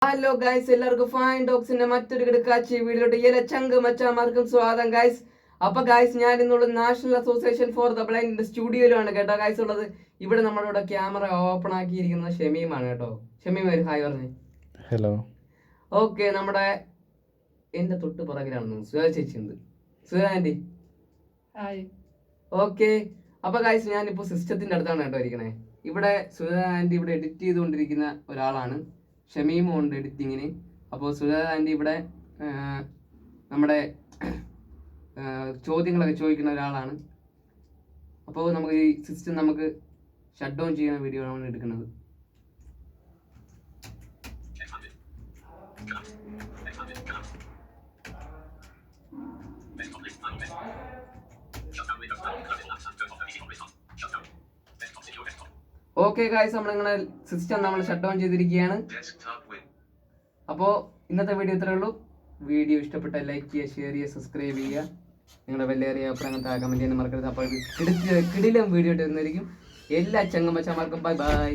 Hello guys, എല്ലാവർക്കും fine ഡോഗ്സിന്റെ മറ്റൊരു കിടക്കാച്ചി വീഡിയോയുടെ എല്ലാ ചങ്ക് മച്ചാമാർക്കും സ്വാഗതം ഗൈസ്. അപ്പൊ ഗൈസ്, ഞാൻ ഇന്നുള്ള national association for the blind സ്റ്റുഡിയോയിലാണ് കേട്ടോ ഗൈസ് ഉള്ളത്. ഇവിടെ നമ്മളിവിടെ ക്യാമറ ഓപ്പൺ ആക്കിയിരിക്കുന്നത് ഷമീമാണ് കേട്ടോ. ഷമീം ഒരു ഹായ് പറഞ്ഞു. ഹലോ. ഓക്കെ, നമ്മുടെ എന്റെ തൊട്ട് പുറകിലാണ് സുധാ ചേച്ചി ഉണ്ട്. Sudha anti hi. ഓക്കെ, അപ്പൊ ഗൈസ് ഞാനിപ്പോ സിസ്റ്റത്തിന്റെ അടുത്താണ് കേട്ടോ ഇരിക്കണേ. ഇവിടെ സുധാ ആന്റി ഇവിടെ എഡിറ്റ് ചെയ്തുകൊണ്ടിരിക്കുന്ന ഒരാളാണ്. ഷമീമും ഉണ്ട് എഡിറ്റിങ്ങിന്. അപ്പോൾ സുധാ ആന്റി ഇവിടെ നമ്മുടെ ചോദ്യങ്ങളൊക്കെ ചോദിക്കുന്ന ഒരാളാണ്. അപ്പോൾ നമുക്ക് ഈ സിസ്റ്റം നമുക്ക് ഷട്ട് ഡൗൺ ചെയ്യുന്ന വീഡിയോ ആണ് എടുക്കുന്നത്. ഓക്കെ ഗായ്സ്, നമ്മൾ നിങ്ങളെ സിസ്റ്റം നമ്മൾ ഷട്ട് ഡൗൺ ചെയ്തിരിക്കുകയാണ്. അപ്പോൾ ഇന്നത്തെ വീഡിയോ ഇത്രയേ ഉള്ളൂ. വീഡിയോ ഇഷ്ടപ്പെട്ട ലൈക്ക് ചെയ്യുക, ഷെയർ ചെയ്യുക, സബ്സ്ക്രൈബ് ചെയ്യുക. നിങ്ങളുടെ വലിയ അഭിപ്രായങ്ങൾ കമന്റ് ചെയ്യാൻ മറക്കരുത്. അപ്പോൾ കിടിലം വീഡിയോ ഇട്ട് തരുന്നതായിരിക്കും. എല്ലാ ചങ്ങമ്പച്ചമാർക്കും ബൈ ബൈ.